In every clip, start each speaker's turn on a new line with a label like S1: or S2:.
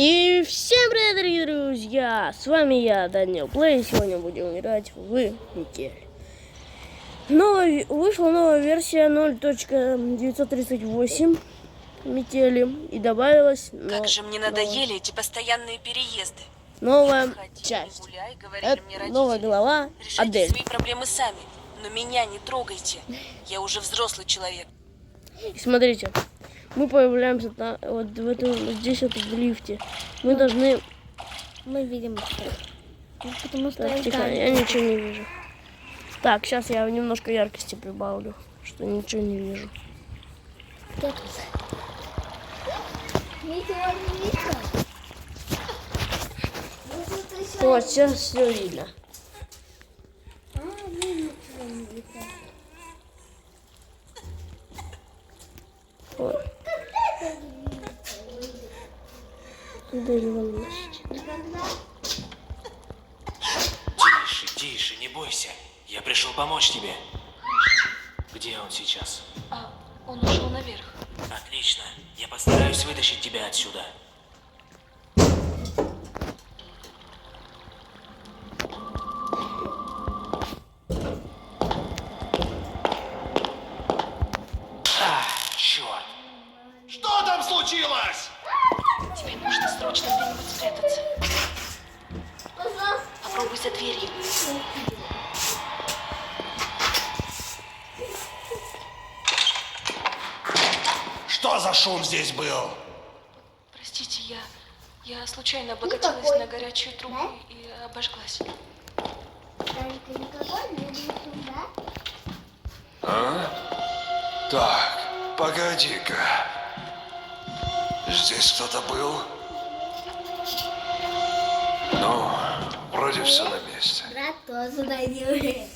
S1: И всем привет, дорогие друзья! С вами я, Данил Плей. Сегодня будем играть в Метель. Вышла новая версия 0.938 Метели. И добавилась
S2: Как же мне надоели эти постоянные переезды.
S1: новая
S2: Ходи,
S1: часть.
S2: гуляй, говорили
S1: Это
S2: мне родители.
S1: новая глава
S2: Решайте
S1: Адель.
S2: свои проблемы сами, но меня не трогайте. Я уже взрослый человек.
S1: И смотрите, мы появляемся вот в этом, здесь вот в лифте. Мы должны...
S3: Мы видим это. Потому что
S1: Так, тихо, я ничего не вижу. Так, сейчас я немножко яркости прибавлю, что ничего не вижу. Вот, сейчас все видно. Вот.
S4: Тише, тише, не бойся. Я пришел помочь тебе. Где он сейчас?
S2: Он ушел наверх.
S4: Отлично. Я постараюсь вытащить тебя отсюда. Черт.
S5: Что там случилось?
S2: Тебе нужно срочно где-нибудь спрятаться. Попробуй за дверью.
S5: Что за шум здесь был?
S2: Простите, я случайно облокотилась на горячую трубу и обожглась.
S5: Так, погоди-ка. Здесь кто-то был? Ну, вроде все на месте.
S3: Брат тоже найдет.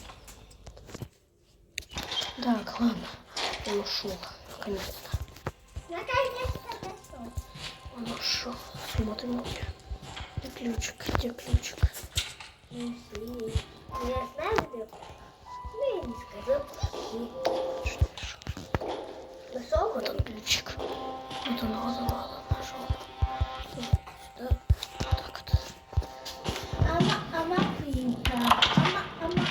S1: Так, ладно. Он ушел. Наконец-то. Он ушел. Смотрим где. Где ключик? Где ключик?
S3: Я знаю, где. Ну, я не скажу. Нашел?
S1: Вот он ключик. Вот он нашел. Да. Так это.
S3: Ама квинка. Ама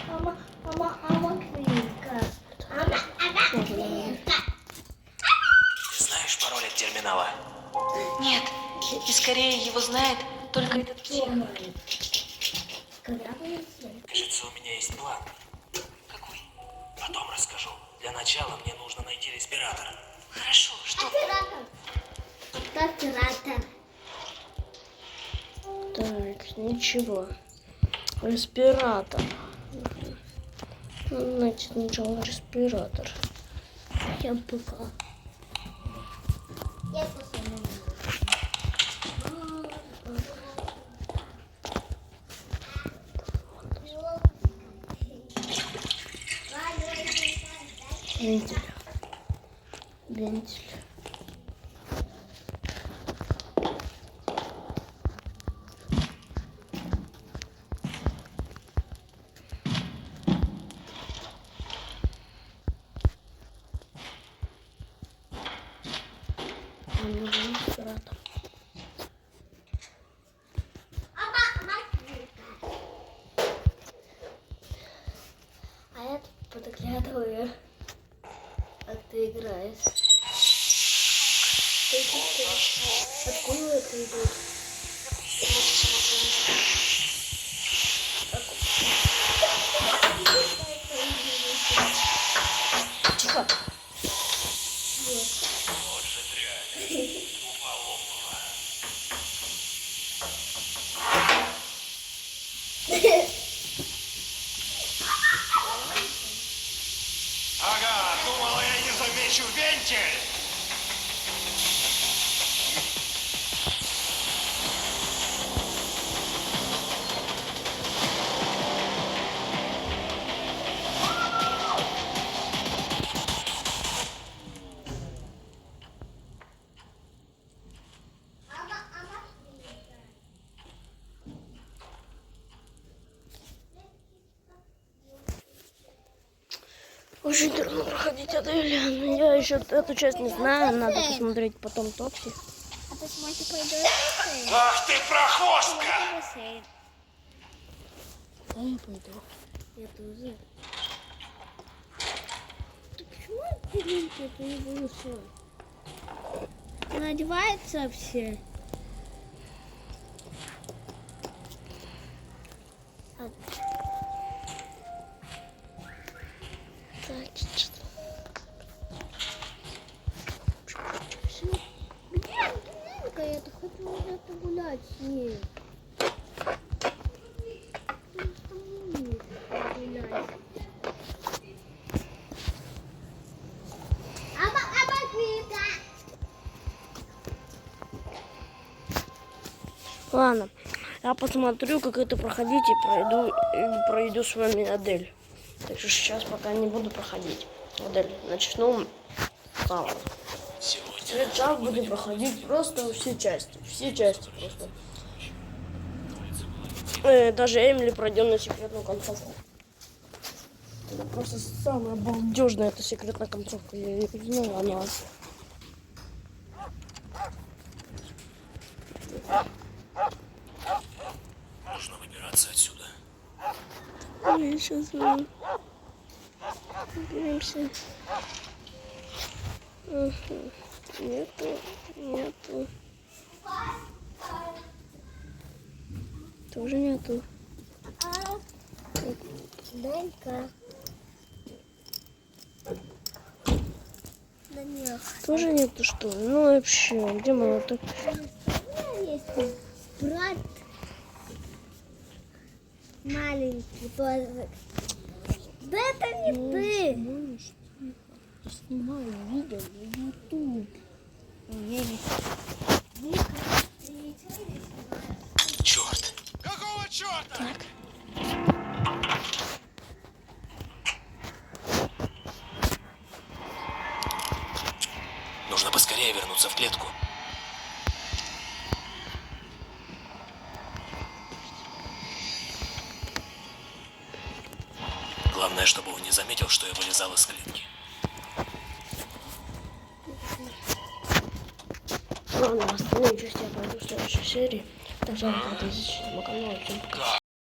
S3: квинка. Ама квинка.
S4: Ты знаешь пароль от терминала?
S2: Нет, и скорее его знает только этот псих.
S3: Когда вы съели?
S4: Кажется, у меня есть план.
S2: Какой?
S4: Потом расскажу. Для начала мне нужно найти респиратор.
S2: Хорошо, что?
S3: Оператор.
S1: Так, ничего. Респиратор. Ну, значит, сначала респиратор.
S3: Я пока. Я посмотрю.
S1: Вентиль. Вентиль. Респиратор.
S3: А я тут подглядываю, как ты играешь. Откуда это идет?
S1: Тихо.
S4: Вот же дрянь. Уполомного.
S5: Ага, думала, я не замечу вентиль.
S1: Очень трудно проходить Адель. Я еще эту часть не знаю. Надо посмотреть потом Топси.
S3: Хтось може пойде в басейн.
S5: Ах ты прохвостка!
S3: В басейн.
S1: Я не пойду.
S3: Я тоже. Ты почему пылинки? Это не вышел. Надевается все. Где Ангелинка? Я-то хочу где-то гулять с ней. Гулять.
S1: Ладно, я посмотрю, как это проходить, и пройду с вами Адель. Так что сейчас пока не буду проходить Адель. Начну с самого.
S4: Сегодня
S1: Сейчас будем проходить просто все части просто. Даже Эмили пройдем на секретную концовку. Это просто самая балдежная эта секретная концовка. Я не знаю, она.
S4: нужно выбираться отсюда.
S1: Сейчас уберемся. Нету. Тоже нету.
S3: Дай-ка. Да нет.
S1: Тоже нету, что ли? Ну вообще, где моя так?
S3: Есть брат маленький тоже. Да это не ты.
S1: Снимаю видео на YouTube.
S4: Черт!
S5: Какого черта?
S4: Нужно поскорее вернуться в клетку. Главное, чтобы он не заметил, что я вылезал из клетки.
S1: Ладно, остальные части я пойду в следующей серии. Также подписывайтесь на канал. Всем пока.